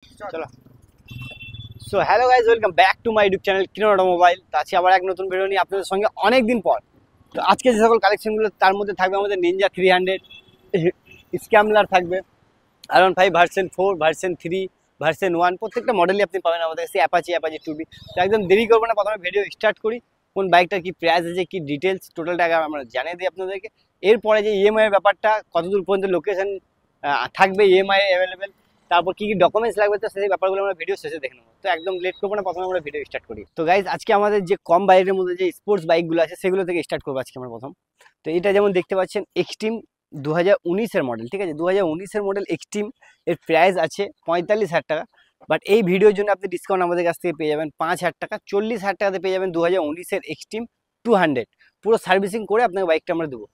চলো। So hello guys, welcome back to my YouTube channel Kiran automobile. তো আজকে আবার এক নতুন ভিডিও নিয়ে আপনাদের সঙ্গে অনেক দিন পর। তো আজকে যে সকল কালেকশনগুলো তার মধ্যে থাকবে আমাদের নিনজা 300, স্ক্যামলার থাকবে, R15 ভার্সন 4, ভার্সন 3, ভার্সন 1, প্রত্যেকটা মডেলই আপনি পাবেন আমাদের কাছে। Apache 2B। তো একদম দেরি করবো না, প্রথমে ভিডিও স্টার্ট করি। কোন বাইকটার কি প্রাইস আছে, কি ডিটেলস টোটালটা আগে আমরা জানিয়ে দিই আপনাদেরকে। এরপরে যে ইএমআই এর ব্যাপারটা, কতদূর পর্যন্ত লোকেশন থাকবে ইএমআই অ্যাভেলেবেল, তারপর কি কি ডকুমেন্টস লাগবে, তো সেই ব্যাপারগুলো আমরা ভিডিও শেষে দেখে নেবো। তো একদম লেট করবো না, প্রথমে আমরা ভিডিও স্টার্ট করি। তো গাইজ, আজকে আমাদের যে কম বাজেটের মধ্যে যে স্পোর্টস বাইকগুলো আছে সেগুলো থেকে স্টার্ট করবো আজকে আমরা প্রথম। তো এটা যেমন দেখতে পাচ্ছেন এক্সট্রিম 2019-এর মডেল, ঠিক আছে। 2019-এর মডেল এক্সট্রিম, এর প্রাইস আছে 45,000 টাকা। বাট এই ভিডিওর জন্য আপনি ডিসকাউন্ট আমাদের কাছ থেকে পেয়ে যাবেন 5,000 টাকা। 40,000 টাকাতে পেয়ে যাবেন 2019-এর এক্সট্রিম 200, পুরো সার্ভিসিং করে আপনাকে বাইকটা আমরা দেবো।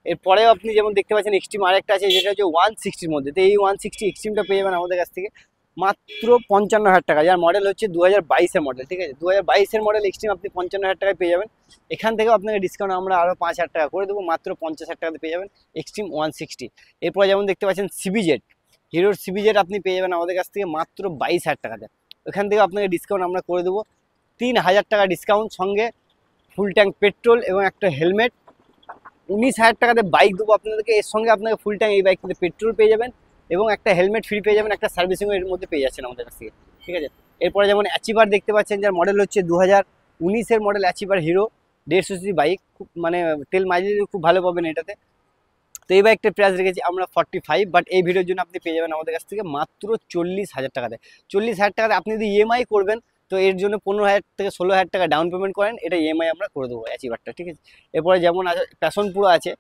এরপরেও আপনি যেমন দেখতে পাচ্ছেন এক্সট্রিম আরেকটা আছে, যেটা হচ্ছে 160-র মধ্যে। তো এই 160 এক্সট্রিমটা পেয়ে যাবেন আমাদের কাছ থেকে মাত্র 55,000 টাকা, যার মডেল হচ্ছে 2022-এর মডেল, ঠিক আছে। 2022-এর মডেল এক্সট্রিম আপনি 55,000 টাকায় পেয়ে যাবেন। এখান থেকেও আপনাকে ডিসকাউন্ট আমরা আরও 5,000 টাকা করে দেবো, মাত্র 50,000 টাকাতে পেয়ে যাবেন এক্সট্রিম 160। এরপরে যেমন দেখতে পাচ্ছেন সিবিজেড, হিরোর সিবিজেড আপনি পেয়ে যাবেন আমাদের কাছ থেকে মাত্র 22,000 টাকাতে। এখান থেকে আপনাকে ডিসকাউন্ট আমরা করে দেবো 3,000 টাকা ডিসকাউন্ট, সঙ্গে ফুল ট্যাঙ্ক পেট্রোল এবং একটা হেলমেট। 19,000 টাকাতে বাইক দেবো আপনাদেরকে। এর সঙ্গে আপনাকে ফুল ট্যাঙ্ক এই বাইকটাতে পেট্রোল পেয়ে যাবেন এবং একটা হেলমেট ফ্রি পেয়ে যাবেন, একটা সার্ভিসিংও এর মধ্যে পেয়ে যাচ্ছেন আমাদের কাছ থেকে, ঠিক আছে। এরপরে যেমন অ্যাচিভার দেখতে পাচ্ছেন, যার মডেল হচ্ছে 2019-এর model achiever hero 150 CC bike. খুব মানে তেল মাইলেজ খুব ভালো পাবেন এটাতে। তো এই বাইকটার প্রাইস রেখেছি আমরা 45, বাট এই ভিডিওর জন্য আপনি পেয়ে যাবেন আমাদের কাছ থেকে মাত্র 40,000 টাকাতে। 40,000 টাকাতে আপনি যদি ইএমআই করবেন, তো এর জন্য 15,000 থেকে 16,000 টাকা ডাউন পেমেন্ট করেন, এটা ইএমআই আমরা করে দেবো অ্যাচিভারটা, ঠিক আছে। এরপরে যেমন আছে প্যাশন প্রো আছে,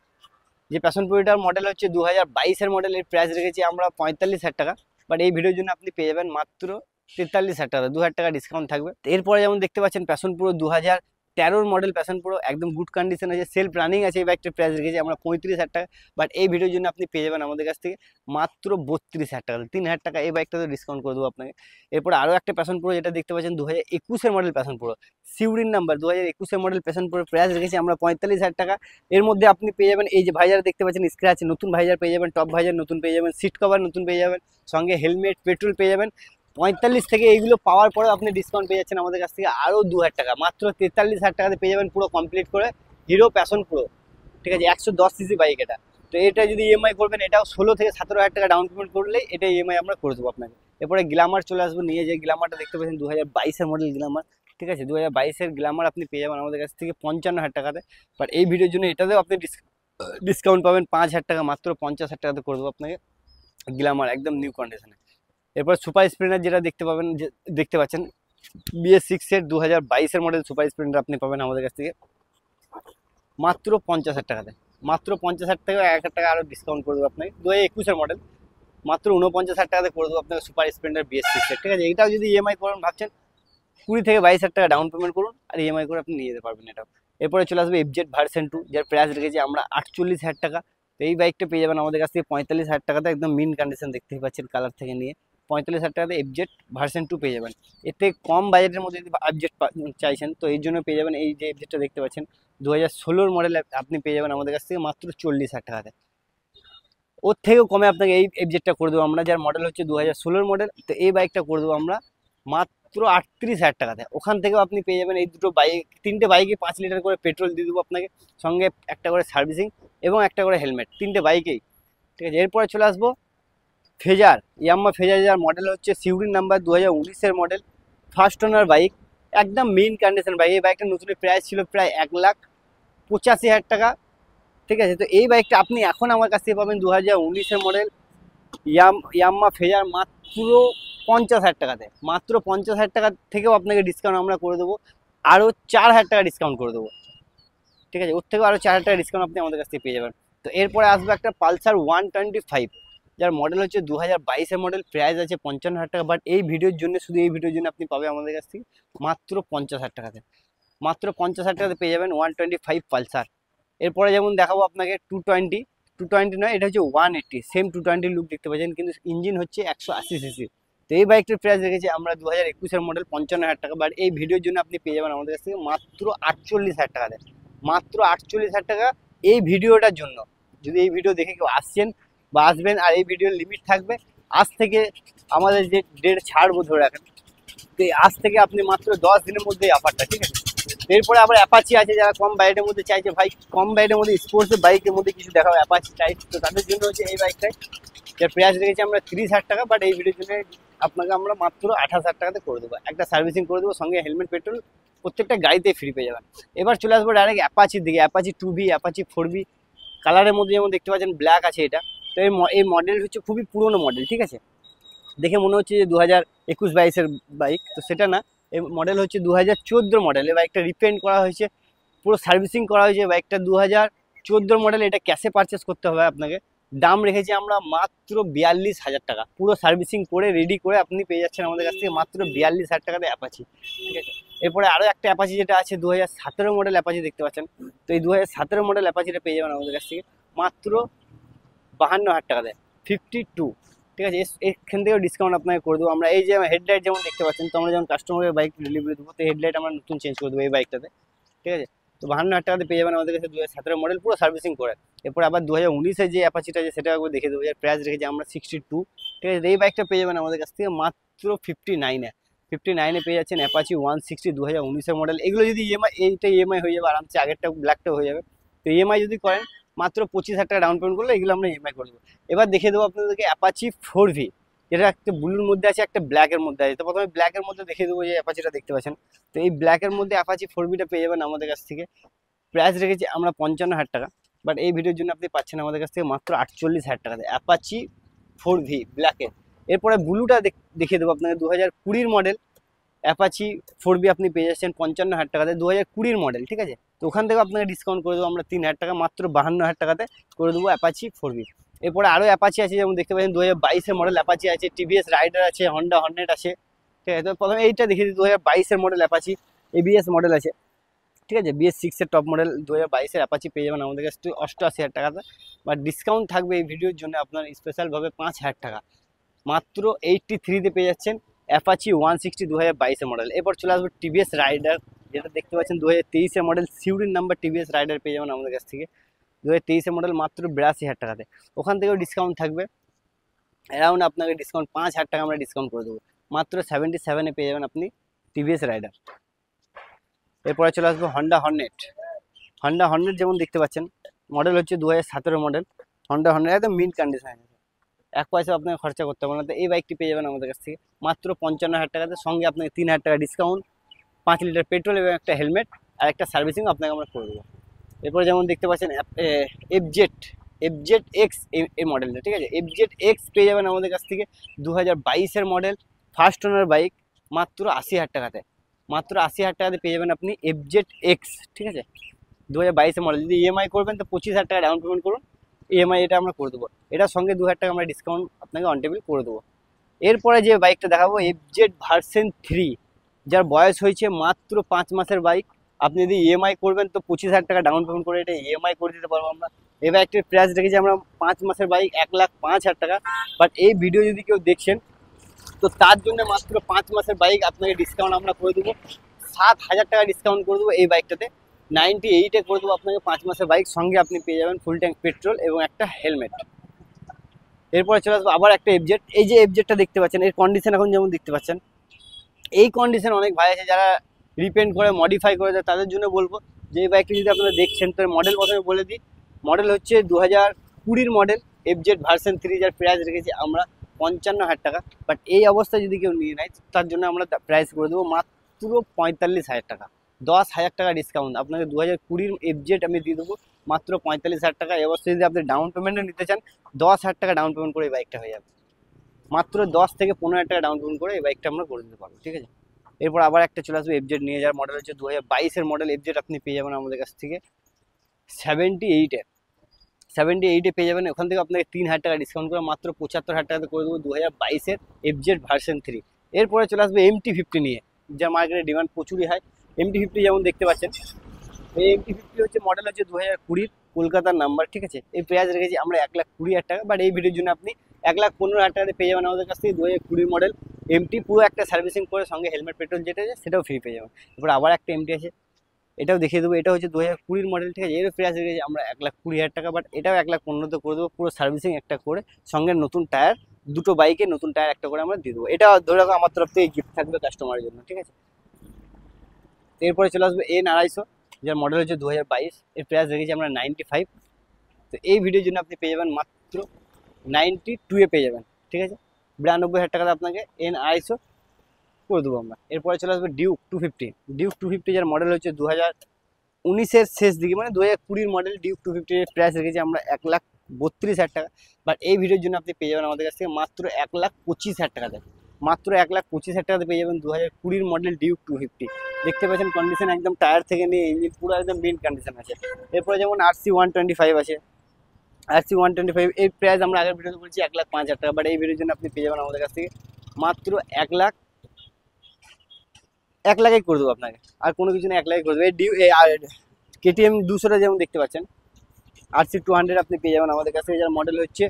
যে প্যাশন প্রোটার মডেল হচ্ছে 2022-এর মডেল। এর প্রাইস রেখেছি আমরা 45,000 টাকা, বাট এই ভিডিওর জন্য আপনি পেয়ে যাবেন মাত্র 43,000 টাকা, 2,000 টাকা ডিসকাউন্ট থাকবে। এরপরে যেমন দেখতে পাচ্ছেন প্যাশন প্রো 2013-র মডেল প্যাশন প্রো, একদম গুড কন্ডিশন আছে, সেলফ রানিং আছে। এই বাইকটার প্রাইস রেখেছি আমরা 35,000 টাকা, বাট এই ভিডিওর জন্য আপনি পেয়ে যাবেন আমাদের কাছ থেকে মাত্র 32,000 টাকা, 3,000 টাকা এই বাইকটাতে ডিসকাউন্ট করে দেবো আপনাকে। এরপর আরও একটা প্যাশন প্রো যেটা দেখতে পাচ্ছেন 2021-এর মডেল প্যাশন প্রো, সিউরিন নাম্বার 2021-এর মডেল প্যাশন প্রো, প্রাইস রেখেছি আমরা 45,000 টাকা। এর মধ্যে আপনি পেয়ে যাবেন এই যে ভাইজার দেখতে পাচ্ছেন স্ক্র্যাচ নতুন ভাইজার পেয়ে যাবেন, টপ ভাইজার নতুন পেয়ে যাবেন, সিট কভার নতুন পেয়ে যাবেন, সঙ্গে হেলমেট পেট্রোল পেয়ে যাবেন। 45 থেকে এইগুলো পাওয়ার পরে আপনি ডিসকাউন্ট পেয়ে যাচ্ছেন আমাদের কাছ থেকে আরও 2,000 টাকা, মাত্র 43,000 টাকাতে পেয়ে যাবেন পুরো কমপ্লিট করে হিরো প্যাশন প্রো, ঠিক আছে। 110 সিসি বাইক এটা। তো এটা যদি ইএমআই করবেন, এটাও 16 থেকে 17,000 টাকা ডাউন পেমেন্ট করলেই এটা ইএমআই আমরা করে দেবো আপনাকে। এরপরে গ্ল্যামার চলে আসবো নিয়ে, যে গ্ল্যামারটা দেখতে পাচ্ছেন 2022-এর মডেল গ্ল্যামার, ঠিক আছে। 2022-এর গ্ল্যামার আপনি পেয়ে যাবেন আমাদের কাছ থেকে 55,000 টাকাতে, বাট এই ভিডিওর জন্য এটাতেও আপনি ডিসকাউন্ট পাবেন 5,000 টাকা, মাত্র 50,000 টাকাতে করে দেবো আপনাকে গ্ল্যামার, একদম নিউ কন্ডিশনে। এরপর সুপার স্প্লেন্ডার যেটা দেখতে পাবেন, যে দেখতে পাচ্ছেন BS6-এর 2022-এর মডেল সুপার স্প্লেন্ডার আপনি পাবেন আমাদের কাছ থেকে মাত্র 50,000 টাকাতে, মাত্র 50,000 টাকা, 1,000 টাকা আরও ডিসকাউন্ট করে দেবো আপনাকে। 2021-এর মডেল মাত্র 49,000 টাকাতে করে দেবো আপনাকে সুপার স্প্লেন্ডার BS6-এর, ঠিক আছে। এইটাও যদি ইএমআই করেন ভাবছেন 20 থেকে 22,000 টাকা ডাউন পেমেন্ট করুন, আর ইএমআই করে আপনি নিয়ে যেতে পারবেন এটাও। এরপরে চলে আসবে FZ ভার্সন 2, যার প্রাইস রেখেছি আমরা 48,000 টাকা। তো এই বাইকটা পেয়ে যাবেন আমাদের কাছ থেকে 45,000 টাকাতে, একদম মিন কন্ডিশন দেখতেই পাচ্ছেন কালার থেকে নিয়ে। 45,000 টাকাতে FZ ভার্সন 2 পেয়ে যাবেন। এতে কম বাজেটের মধ্যে যদি FZ চাইছেন, তো এর জন্য পেয়ে যাবেন এই যে FZটা দেখতে পাচ্ছেন 2016-র মডেল, আপনি পেয়ে যাবেন আমাদের কাছ থেকে মাত্র 40,000 টাকাতে। ওর থেকেও কমে আপনাকে এই FZ-টা করে দেবো আমরা, যার মডেল হচ্ছে 2016-র মডেল। তো এই বাইকটা করে দেবো আমরা মাত্র 38,000 টাকাতে। ওখান থেকেও আপনি পেয়ে যাবেন এই দুটো বাইক, তিনটে বাইকে 5 লিটার করে পেট্রোল দিয়ে দেবো আপনাকে, সঙ্গে একটা করে সার্ভিসিং এবং একটা করে হেলমেট, তিনটে বাইকেই, ঠিক আছে। এরপরে চলে আসবো ফেজার, ইয়াম্মা ফেজার, যার মডেল হচ্ছে সিউরিন নাম্বার 2019-এর মডেল, ফার্স্ট ওনার বাইক, একদম মেইন কন্ডিশন বাইক। এই বাইকটা নতুন প্রাইস ছিল প্রায় 1,85,000 টাকা, ঠিক আছে। তো এই বাইকটা আপনি এখন আমার কাছ থেকে পাবেন 2019-এর মডেল ইয়াম্মা ফেজার মাত্র 50,000 টাকাতে, মাত্র 50,000 টাকা থেকেও আপনাকে ডিসকাউন্ট আমরা করে দেবো আরও 4,000 টাকা ডিসকাউন্ট করে দেবো, ঠিক আছে। ওর থেকেও আরও 4,000 টাকা ডিসকাউন্ট আপনি আমাদের কাছ থেকে পেয়ে যাবেন। তো এরপরে আসবে একটা পালসার 125, যার মডেল হচ্ছে 2022-এর মডেল, প্রাইস আছে 55,000 টাকা, বাট এই ভিডিওর জন্য, শুধু এই ভিডিওর জন্য আপনি পাবে আমাদের কাছ থেকে মাত্র 50,000 টাকাতে, মাত্র 50,000 টাকাতে পেয়ে যাবেন 125 পালসার। এরপরে যেমন দেখাবো আপনাকে 220 নয়, এটা হচ্ছে 180, সেম 220 লুক দেখতে পাচ্ছেন, কিন্তু ইঞ্জিন হচ্ছে 180 সিসি। তো এই বাইকটির প্রাইস রেখেছি আমরা 2021-এর মডেল 55,000 টাকা, বাট এই ভিডিওর জন্য আপনি পেয়ে যাবেন আমাদের কাছ থেকে মাত্র 48,000 টাকাতে, মাত্র 48,000 টাকা এই ভিডিওটার জন্য। যদি এই ভিডিও দেখে কেউ আসছেন বা আসবেন, আর এই ভিডিওর লিমিট থাকবে আজ থেকে আমাদের যে ডেট ছাড়বো ধরে রাখেন, তো আজ থেকে আপনি মাত্র 10 দিনের মধ্যে অফারটা, ঠিক আছে। এরপরে আবার অ্যাপাচি আছে, যারা কম বাজেটের মধ্যে চাইছে ভাই কম বাজেটের মধ্যে স্পোর্টস বাইকের মধ্যে কিছু দেখাবো অ্যাপাচি টাইপ, তো তাদের জন্য হচ্ছে এই বাইকটাই, যার প্রাইস রেখেছি আমরা 30,000 টাকা। বাট এই ভিডিওর জন্য আপনাকে আমরা মাত্র 28,000 টাকাতে করে দেবো, একটা সার্ভিসিং করে দেবো, সঙ্গে হেলমেট পেট্রোল প্রত্যেকটা গাড়িতে ফ্রি পেয়ে যাবেন। এবার চলে আসবো ডাইরেক্ট অ্যাপাচির দিকে। অ্যাপাচি 2V, অ্যাপাচি 4V কালারের মধ্যে যেমন দেখতে পাচ্ছেন ব্ল্যাক আছে এটা। তো এই মডেল হচ্ছে খুবই পুরনো মডেল, ঠিক আছে। দেখে মনে হচ্ছে যে 2021-22-এর বাইক, তো সেটা না। এই মডেল হচ্ছে 2014 মডেল। এই বাইকটা রিপেন্ট করা হয়েছে, পুরো সার্ভিসিং করা হয়েছে। বাইকটা 2014 মডেল, এটা ক্যাশে পারচেস করতে হবে আপনাকে। দাম রেখেছি আমরা মাত্র 42,000 টাকা, পুরো সার্ভিসিং করে রেডি করে আপনি পেয়ে যাচ্ছেন আমাদের কাছ থেকে মাত্র 42,000 টাকাতে অ্যাপাচি, ঠিক আছে। এরপরে আরও একটা অ্যাপাচি যেটা আছে 2017 মডেল অ্যাপাচি দেখতে পাচ্ছেন। তো এই 2017 মডেল অ্যাপাচিটা পেয়ে যাবেন আমাদের কাছ থেকে মাত্র 52,000 টাকা দেয়, 52, ঠিক আছে। এখান থেকেও ডিসকাউন্ট আপনাকে করে দেবো আমরা। এই যে হেডলাইট যেমন দেখতে পাচ্ছেন, তো আমরা যখন কাস্টমারের বাইক ডেলিভারি দেবো, তো হেডলাইট আমরা নতুন চেঞ্জ করে দেবো এই বাইকটাতে, ঠিক আছে। তো 52,000 টাকাতে পেয়ে যাবেন আমাদের কাছে 2017 মডেল পুরো সার্ভিসিং করে। এরপর আবার 2019-এর যে অ্যাপাচিটা আছে সেটা একবার দেখে দেবো, যার প্রাইস রেখেছি আমরা 62, ঠিক আছে। এই বাইকটা পেয়ে যাবেন আমাদের কাছ থেকে মাত্র 59-এ পেয়ে যাচ্ছেন অ্যাপাচি 160 2019-এর মডেল। এগুলো যদি ইএমআই হয়ে যাবে আরামসে, আগেরটা ব্ল্যাকটাও হয়ে যাবে। তো ইএমআই যদি করেন মাত্র 25,000 টাকা ডাউন পেমেন্ট করলে এগুলো আমরা ইএমআই করে দেবো। এবার দেখে দেবো আপনাদেরকে অ্যাপাচি 4V, যেটা একটা ব্লুর মধ্যে আছে, একটা ব্ল্যাকের মধ্যে আছে। তো প্রথমে ব্ল্যাকের মধ্যে দেখে দেবো, যে অ্যাপাচিটা দেখতে পাচ্ছেন। তো এই ব্ল্যাকের মধ্যে অ্যাপাচি 4Vটা পেয়ে যাবেন আমাদের কাছ থেকে। প্রাইস রেখেছি আমরা 55,000 টাকা, বাট এই ভিডিওর জন্য আপনি পাচ্ছেন আমাদের কাছ থেকে মাত্র 48,000 টাকাতে অ্যাপাচি 4V ব্ল্যাকের। এরপরে ব্লুটা দেখিয়ে দেবো আপনাকে, 2020 মডেল অ্যাপাচি 4V আপনি পেয়ে যাচ্ছেন 55,000 টাকাতে, 2020 মডেল, ঠিক আছে। তো ওখান থেকে আপনাকে ডিসকাউন্ট করে দেবো আমরা 3,000 টাকা, মাত্র 52,000 টাকাতে করে দেবো অ্যাপাচি 4V। এরপরে আরও অ্যাপাচি আছে, যেমন দেখতে পাচ্ছেন 2022-এর মডেল অ্যাপাচি আছে, টিভিএস রাইডার আছে, হন্ডা হর্নেট আছে, ঠিক আছে। তো প্রথমে এইটা দেখিয়ে দিই, 2022-এর মডেল অ্যাপাচি এবিএস মডেল আছে, ঠিক আছে। BS6-এর টপ মডেল 2022-এর অ্যাপাচি পেয়ে যাবেন আমাদের কাছে 88,000 টাকাতে। বাট ডিসকাউন্ট থাকবে এই ভিডিওর জন্য আপনার স্পেশালভাবে 5,000 টাকা, মাত্র 83-তে পেয়ে যাচ্ছেন অ্যাপাচি 160 2022-এর মডেল। এরপর চলে আসবো টিভিএস রাইডার, যেটা দেখতে পাচ্ছেন 2023-এর মডেল সিউরির নাম্বার টিভিএস রাইডার পেয়ে যাবেন আমাদের কাছ থেকে 2023-এর মডেল মাত্র 82,000 টাকাতে। ওখান থেকেও ডিসকাউন্ট থাকবে, অ্যারাউন্ড আপনাকে ডিসকাউন্ট 5,000 টাকা আমরা ডিসকাউন্ট করে দেবো, মাত্র 77-এ পেয়ে যাবেন আপনি টিভিএস রাইডার। এরপরে চলে আসবো হন্ডা হর্নেট যেমন দেখতে পাচ্ছেন, মডেল হচ্ছে 2017 মডেল। হন্ডা হর্নেট একদম মিন্ট কন্ডিশন আছে, এক পয়সা আপনাকে খরচা করতে পারবেন না। তো এই বাইকটি পেয়ে যাবেন আমাদের কাছ থেকে মাত্র 55,000 টাকাতে, সঙ্গে আপনাকে 3,000 টাকা ডিসকাউন্ট, 5 লিটার পেট্রোল এবং একটা হেলমেট আর একটা সার্ভিসিং আপনাকে আমরা করে দেবো। এরপরে যেমন দেখতে পাচ্ছেন এফজেড এক্স এই মডেলটা, ঠিক আছে। এফজেড এক্স পেয়ে যাবেন আমাদের কাছ থেকে 2022-এর মডেল ফার্স্ট ওনার বাইক মাত্র 80,000 টাকাতে, মাত্র 80,000 টাকাতে পেয়ে যাবেন আপনি এফজেড এক্স, ঠিক আছে। 2022-এর মডেল, যদি ইএমআই করবেন তো 25,000 টাকা ডাউন পেমেন্ট করুন, ইএমআই এটা আমরা করে দেবো। এটার সঙ্গে 2,000 টাকা আমরা ডিসকাউন্ট আপনাকে অন টেবিল করে দেবো। এরপরে যে বাইকটা দেখাবো এফজেড ভার্সন 3, যার বয়স হয়েছে মাত্র 5 মাসের বাইক। আপনি যদি ইএমআই করবেন তো 25,000 টাকা ডাউন পেমেন্ট করে এটা ইএমআই করে দিতে পারবো আমরা। এই বাইকটির প্রাইস রেখেছি আমরা 5 মাসের বাইক 1,05,000 টাকা। বাট এই ভিডিও যদি কেউ দেখছেন তো তার জন্য মাত্র 5 মাসের বাইক আপনাকে ডিসকাউন্ট আমরা করে দেবো, 7,000 টাকা ডিসকাউন্ট করে দেবো এই বাইকটাতে, 98-এ করে দেবো আপনাকে 5 মাসের বাইক, সঙ্গে আপনি পেয়ে যাবেন ফুল ট্যাঙ্ক পেট্রোল এবং একটা হেলমেট। এরপরে চলে আসবো আবার একটা এফজেড। এই যে এফজেডটা দেখতে পাচ্ছেন, এর কন্ডিশন এখন যেমন দেখতে পাচ্ছেন, এই কন্ডিশন অনেক ভাই আছে যারা রিপেন্ট করে মডিফাই করে দেয়, তাদের জন্য বলবো যে এই বাইকটি যদি আপনারা দেখছেন তো মডেল প্রথমে বলে দিই, মডেল হচ্ছে 2020 মডেল এফজেড ভার্সন 3, যার প্রাইস রেখেছি আমরা 55,000 টাকা। বাট এই অবস্থায় যদি কেউ নিয়ে নেয় তার জন্য আমরা প্রাইস করে দেবো মাত্র 45,000 টাকা, 10,000 টাকা ডিসকাউন্ট আপনাকে 2020 এফজেড আমি দিয়ে দেবো মাত্র 45,000 টাকা। এই অবস্থায় যদি আপনি ডাউন পেমেন্টে নিতে চান 10,000 টাকা ডাউন পেমেন্ট করে এই বাইকটা হয়ে যাবে, মাত্র 10 থেকে 15,000 টাকা ডাউন পেমেন্ট করে এই বাইকটা আমরা করে দিতে পারবো, ঠিক আছে। এরপর আবার একটা চলে আসবে এফজেড নিয়ে, যার মডেল হচ্ছে 2022-এর মডেল এফজেড আপনি পেয়ে যাবেন আমাদের কাছ থেকে 78-এ পেয়ে যাবেন। ওখান থেকে আপনাকে 3,000 টাকা ডিসকাউন্ট করে মাত্র 75,000 টাকাতে করে দেবো 2022-এর এফজেড ভার্সন 3। এরপরে চলে আসবে MT-50 নিয়ে, যার মার্কেটে ডিমান্ড প্রচুরই হয়। MT-50 যেমন দেখতে পাচ্ছেন, এই MT-50 হচ্ছে মডেল হচ্ছে 2020 কলকাতার নাম্বার, ঠিক আছে। এই প্রাইস রেখেছি আমরা 1,20,000 টাকা। বাট এই ভিডিওর জন্য আপনি 1,15,000 টাকাতে পেয়ে যাবেন আমাদের কাছ থেকে 2020 মডেল MT, পুরো একটা সার্ভিসিং করে সঙ্গে হেলমেট পেট্রোল যেটা আছে সেটাও ফ্রি পেয়ে যাবেন। এবার আবার একটা MT আছে, এটাও দেখিয়ে দেবো, এটা হচ্ছে 2020 মডেল, ঠিক আছে। এর প্রাইস রেখেছি আমরা 1,20,000 টাকা। বাট এটাও 1,15,000 করে দেবো, পুরো সার্ভিসিং একটা করে সঙ্গে নতুন টায়ার দুটো বাইকে নতুন টায়ার একটা করে আমরা দিয়ে দেবো। এটা ধরে রাখো আমার তরফ থেকে গিফট থাকবে কাস্টমারের জন্য, ঠিক আছে। এরপরে চলে আসবে N250, যার মডেল হচ্ছে 2022, এর প্রাইস রেখেছি আমরা 95। তো এই ভিডিওর জন্য আপনি পেয়ে যাবেন মাত্র 92 পেয়ে যাবেন, ঠিক আছে। 92,000 টাকাতে আপনাকে N250 করে দেবো আমরা। এরপরে চলে আসবে ডিউক 250, যার মডেল হচ্ছে 2019-এর শেষ দিকে, মানে 2020 মডেল ডিউক 250 এর প্রাইস রেখেছি আমরা 1,32,000 টাকা। বাট এই ভিডিওর জন্য আপনি পেয়ে যাবেন আমাদের কাছ থেকে মাত্র 1,25,000 টাকাতে, মাত্র 1,25,000 টাকাতে পেয়ে যাবেন 2020 মডেল ডিউক 250। দেখতে পাচ্ছেন কন্ডিশন একদম টায়ার থেকে নিয়ে ইঞ্জিন পুরো একদম মিন্ট কন্ডিশন আছে। এরপরে যেমন RC125 আছে, RC125 এর প্রাইস আমরা আগের ভিডিওতে বলছি 1,05,000 টাকা। বাট এই ভিডিওর জন্য আপনি পেয়ে যাবেন আমাদের কাছ থেকে মাত্র 1 লাখই করে দেবো আপনাকে, আর কোনো কিছু না, 1 লাখই করে দেবো। এই KTM 200টা যেমন দেখতে পাচ্ছেন, RC200 আপনি পেয়ে যাবেন আমাদের কাছ থেকে, যার মডেল হচ্ছে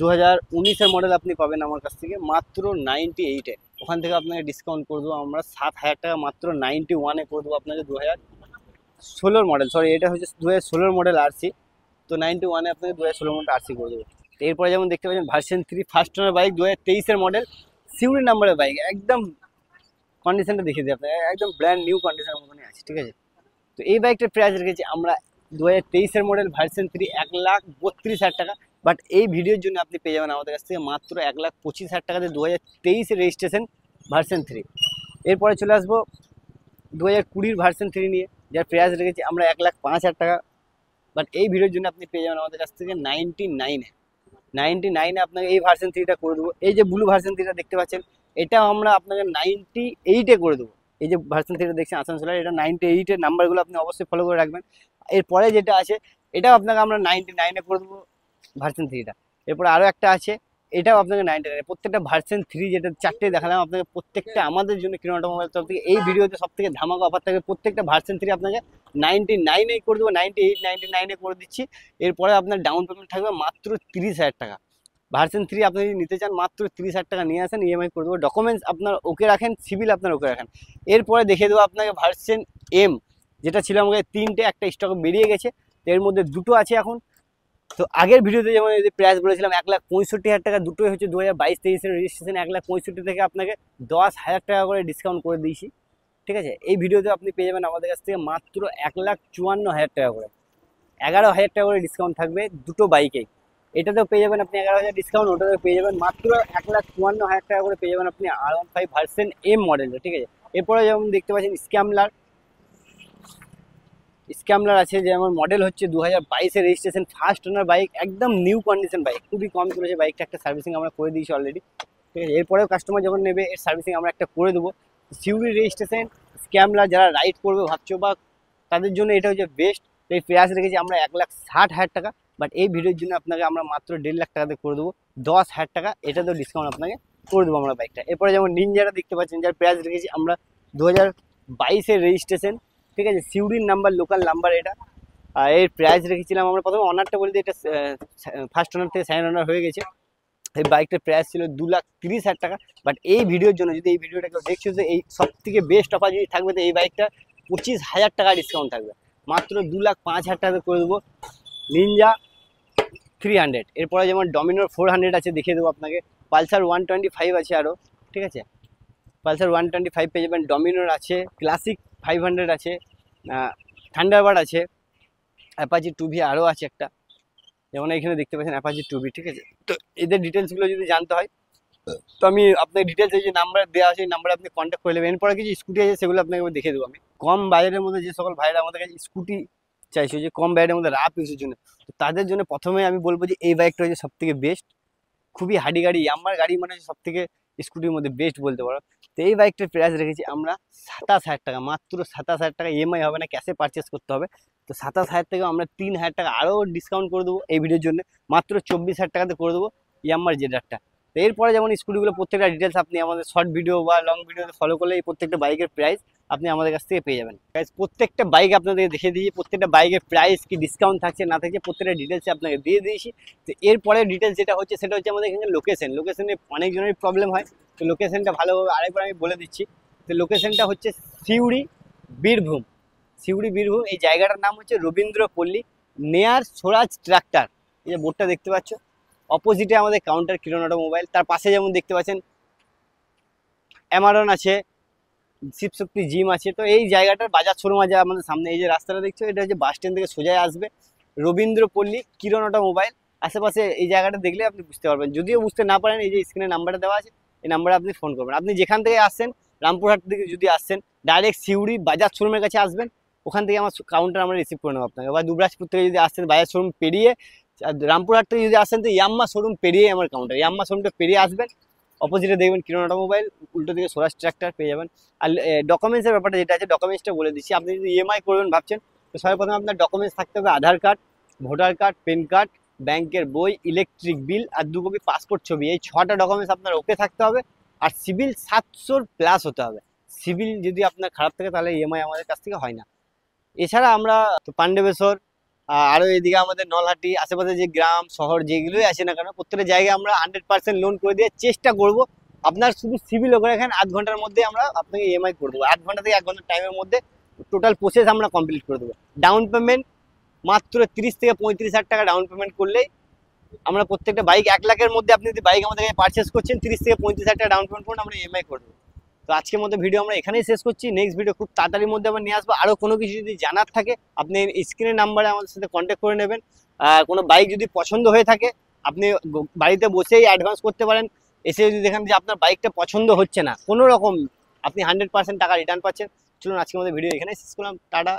2019-এর মডেল আপনি পাবেন আমার কাছ থেকে মাত্র 98-এ। ওখান থেকে আপনাকে ডিসকাউন্ট করে দেবো আমরা 7,000 টাকা, মাত্র 91-এ করে দেবো আপনাকে। 2016 মডেল, সরি এটা হচ্ছে 2016 মডেল RC, তো 91-এ আপনাকে 2016 মডেল RC করে দেবো। এরপরে যেমন দেখতে পাচ্ছেন ভার্সন 3 ফার্স্ট ওনার বাইক, 2023-এর মডেল, সিউরি নাম্বারের বাইক, একদম কন্ডিশনটা দেখিয়ে দিই আপনাকে, একদম ব্র্যান্ড নিউ কন্ডিশনের মতনই আছে, ঠিক আছে। তো এই বাইকটার প্রাইস রেখেছি আমরা 2023-এর মডেল ভার্সন 3 1,32,000 টাকা। বাট এই ভিডিওর জন্য আপনি পেয়ে যাবেন আমাদের কাছ থেকে মাত্র 1,25,000 টাকাতে 2023-এর রেজিস্ট্রেশন ভার্সন 3। এরপরে চলে আসবো 2020 ভার্সন 3 নিয়ে, যার প্রাইস রেখেছি আমরা 1,05,000 টাকা। বাট এই ভিডিওর জন্য আপনি পেয়ে যাবেন আমাদের কাছ থেকে 99-এ আপনাকে এই ভার্সন 3টা করে দেবো। এই যে ব্লু ভার্সন 3টা দেখতে পাচ্ছেন, এটাও আমরা আপনাকে 98-এ করে দেবো। এই যে ভার্সন 3টা দেখছেন আসানসোলের, এটা 98-এর নাম্বারগুলো আপনি অবশ্যই ফলো করে রাখবেন। এরপরে যেটা আছে এটাও আপনাকে আমরা 99-এ করে দেবো ভার্সন 3টা। এরপরে আরও একটা আছে, এটাও আপনাকে 99। প্রত্যেকটা ভার্সন 3 যেটা 4টে দেখালাম আপনাকে, প্রত্যেকটা আমাদের জন্য কিরণ অটোমোবাইল তরফ থেকে এই ভিডিওতে সব থেকে ধামাকা অফার থাকবে। প্রত্যেকটা ভার্সন 3 আপনাকে 99-এ করে দেবো, 98-99-এ করে দিচ্ছি। এরপরে আপনার ডাউন পেমেন্ট থাকবে মাত্র 30,000 টাকা। ভার্সন 3 আপনি যদি নিতে চান মাত্র 30,000 টাকা নিয়ে আসেন, EMI করে দেবো। ডকুমেন্টস আপনার ওকে রাখেন, সিভিল আপনার ওকে রাখেন। এরপরে দেখিয়ে দেবো আপনাকে ভার্সন M, যেটা ছিল আমাকে 3টে, একটা স্টক বেরিয়ে গেছে, এর মধ্যে দুটো আছে এখন। তো আগের ভিডিওতে যেমন এই প্রাইস বলেছিলাম 1,65,000 টাকা, দুটোই হচ্ছে 2022-23-এর রেজিস্ট্রেশন, 1,65,000 থেকে আপনাকে 10,000 টাকা করে ডিসকাউন্ট করে দিয়েছি, ঠিক আছে। এই ভিডিওতে আপনি পেয়ে যাবেন আমাদের কাছ থেকে মাত্র 1,54,000 টাকা করে, 11,000 টাকা করে ডিসকাউন্ট থাকবে দুটো বাইকেই। এটাতেও পেয়ে যাবেন আপনি 11,000 ডিসকাউন্ট, ওটাতেও পেয়ে যাবেন মাত্র 1,54,000 টাকা করে পেয়ে যাবেন আপনি R15 ভার্সন M মডেলটা, ঠিক আছে। এরপরে যেমন দেখতে পাচ্ছেন স্ক্যামলার আছে, যেমন মডেল হচ্ছে 2022-এর রেজিস্ট্রেশন, ফার্স্ট ওনার বাইক, একদম নিউ কন্ডিশন বাইক, খুবই কম চলেছে বাইকটা, একটা সার্ভিসিং আমরা করে দিয়েছি অলরেডি, ঠিক আছে। এরপরেও কাস্টমার যখন নেবে এর সার্ভিসিং আমরা একটা করে দেবো। সিউরি রেজিস্ট্রেশন স্ক্যামলার, যারা রাইড করবে ভাবছো বা তাদের জন্য এটা হচ্ছে বেস্ট। এই প্রাইস রেখেছি আমরা 1,60,000 টাকা। বাট এই ভিডিওর জন্য আপনাকে আমরা মাত্র 1.5 লাখ টাকাতে করে দেবো 10,000 টাকা, এটাতেও ডিসকাউন্ট আপনাকে করে দেবো আমরা বাইকটা। এরপরে যেমন নিনজাটা দেখতে পাচ্ছেন, যার প্রাইস রেখেছি আমরা 2022-এর রেজিস্ট্রেশন, ঠিক আছে, সিউরির নাম্বার, লোকাল নাম্বার এটা। আর এর প্রাইস রেখেছিলাম আমরা, প্রথমে অনারটা বলে দিই, এটা ফার্স্ট ওনার থেকে সেকেন্ড ওনার হয়ে গেছে। এই বাইকটার প্রাইস ছিল 2,30,000 টাকা। বাট এই ভিডিওর জন্য, যদি এই ভিডিওটা কেউ দেখছো, যে এই সব থেকে বেস্ট অফার যদি থাকবে, তো এই বাইকটা 25,000 টাকা ডিসকাউন্ট থাকবে, মাত্র 2,05,000 টাকা করে দেবো নিনজা 300। এরপরে যেমন ডমিনোর 400 আছে, দেখিয়ে দেবো আপনাকে। পালসার 125 আছে আরও, ঠিক আছে, পালসার 125 পেয়ে যাবেন। ডমিনোর আছে, ক্লাসিক 500 আছে, থান্ডারবার্ড আছে, অ্যাপাচি 2V আরও আছে একটা, যেমন এখানে দেখতে পাচ্ছেন অ্যাপাচি 2V, ঠিক আছে। তো এদের ডিটেলসগুলো যদি জানতে হয়, তো আমি আপনাকে ডিটেলস এই যে নাম্বার দেওয়া আছে, এই নাম্বারে আপনি কন্ট্যাক্ট করে নেবেন। এরপরে কিছু স্কুটি আছে, সেগুলো আপনাকে দেখে দেবো আমি। কম বাজারের মধ্যে যে সকল ভাইরা আমাদের কাছে স্কুটি চাইছে, যে কম বাজারের মধ্যে রাফ ইউজের জন্য, তো তাদের জন্য প্রথমে আমি বলবো যে এই বাইকটা হচ্ছে সব থেকে বেস্ট, খুবই হাডি গাড়ি, ইয়ামার গাড়ি, মানে সব থেকে স্কুটির মধ্যে বেস্ট বলতে পারো। তো এই বাইকটার প্রাইস রেখেছি আমরা 27,000 টাকা, মাত্র 27,000 টাকা। EMI হবে না, ক্যাশে পারচেস করতে হবে। তো 27,000 থেকে আমরা 3,000 টাকা আরও ডিসকাউন্ট করে দেবো এই ভিডিওর জন্য, মাত্র 24,000 টাকাতে করে দেবো ইয়ামার জেডারটা। তো এরপরে যেমন স্কুটিগুলো প্রত্যেকটা ডিটেলস আপনি আমাদের শর্ট ভিডিও বা লং ভিডিওতে ফলো করলে এই প্রত্যেকটা বাইকের প্রাইস আপনি আমাদের কাছ থেকে পেয়ে যাবেন। প্রত্যেকটা বাইক আপনাদের দেখিয়ে দিয়েছি, প্রত্যেকটা বাইকের প্রাইস কি ডিসকাউন্ট থাকছে না থাকছে প্রত্যেকটা ডিটেলস আপনাকে দিয়ে দিয়েছি। তো এরপরে ডিটেলস যেটা হচ্ছে, সেটা হচ্ছে আমাদের এখানে লোকেশনে অনেকজনের প্রবলেম হয়। তো লোকেশনটা ভালোভাবে আরেকবার আমি বলে দিচ্ছি। তো লোকেশনটা হচ্ছে বীরভূম, এই জায়গাটার নাম হচ্ছে রবীন্দ্রপল্লী, নেয়ার স্বরাজ ট্রাক্টর। এই যে বোর্ডটা দেখতে পাচ্ছ, অপোজিটে আমাদের কাউন্টার কিরণ অটোমোবাইল, তার পাশে যেমন দেখতে পাচ্ছেন অ্যামারন আছে, শিবশক্তি জিম আছে। তো এই জায়গাটার বাজার শোরুম আছে আমাদের সামনে, এই যে রাস্তাটা দেখছো এটা হচ্ছে বাস স্ট্যান্ড থেকে সোজাই আসবে রবীন্দ্রপল্লী কিরণ অটোমোবাইল। আশেপাশে এই জায়গাটা দেখলে আপনি বুঝতে পারবেন, যদিও বুঝতে না পারেন এই যে স্ক্রিনে নাম্বারটা দেওয়া আছে, এই নাম্বারে আপনি ফোন করবেন। আপনি যেখান থেকে আসছেন, রামপুরহাট থেকে যদি আসছেন ডাইরেক্ট সিউড়ি বাজার শোরুমের কাছে আসবেন, ওখান থেকে আমার কাউন্টার আমরা রিসিভ করে নেবো আপনাকে। বা দুবরাজপুর থেকে যদি আসছেন বাজার শোরুম পেরিয়ে, রামপুরহাট থেকে যদি আসেন তো ইয়াম্মা শোরুম পেরিয়ে আমার কাউন্টার, ইয়াম্মা শোরুমটা পেরিয়ে আসবেন, অপোজিটে দেখবেন কিরণ অটোমোবাইল, উল্টো দিকে স্বরাজ ট্রাক্টর পেয়ে যাবেন। আর ডকুমেন্টসের ব্যাপারটা যেটা আছে, ডকুমেন্টসটা বলে দিচ্ছি। আপনি যদি ইএমআই করবেন ভাবছেন, তো সর্বপ্রথমে আপনার ডকুমেন্টস থাকতে হবে Aadhaar card, voter card, PAN card, ব্যাংকের বই, ইলেকট্রিক বিল আর 2 কপি পাসপোর্ট ছবি, এই 6টা ডকুমেন্টস আপনার ওকে থাকতে হবে। আর সিভিল 700+ হতে হবে। সিভিল যদি আপনার খারাপ থাকে তাহলে ইএমআই আমাদের কাছ থেকে হয় না। এছাড়া আমরা তো পাণ্ডবেশ্বর, আরও এদিকে আমাদের নলহাটি, আশেপাশে যে গ্রাম শহর যেগুলোই আছে না কেন, প্রত্যেকটা জায়গায় আমরা 100% লোন করে দিয়ে চেষ্টা করব। আপনার শুধু সিভিল ওকে রাখেন, 8 ঘন্টার মধ্যে আমরা আপনাকে ইএমআই করে দেবো। 8 ঘন্টা থেকে 1 ঘন্টার টাইমের মধ্যে টোটাল প্রসেস আমরা কমপ্লিট করে দেবো। ডাউন পেমেন্ট মাত্র 30 থেকে 35,000 টাকা ডাউন পেমেন্ট করলেই আমরা প্রত্যেকটা বাইক 1 লাখের মধ্যে, আপনি যদি বাইক আমাদের কাছে পারচেস করছেন 30 থেকে 35,000 টাকা ডাউন পেমেন্ট করুন, আমরা ইএমআই করে দেবো। তো আজকের মধ্যে ভিডিও আমরা এখানেই শেষ করছি। নেক্সট ভিডিও খুব তাড়াতাড়ির মধ্যে আমরা নিয়ে আসবো। আরও কোনো কিছু যদি জানার থাকে আপনি স্ক্রিনের নাম্বারে আমাদের সাথে কন্ট্যাক্ট করে নেবেন। কোনো বাইক যদি পছন্দ হয়ে থাকে আপনি বাড়িতে বসেই অ্যাডভান্স করতে পারেন। এসে যদি দেখেন যে আপনার বাইকটা পছন্দ হচ্ছে না কোনো রকম, আপনি 100% টাকা রিটার্ন পাচ্ছেন। চলুন আজকের মধ্যে ভিডিও এখানেই শেষ করলাম। টাটা।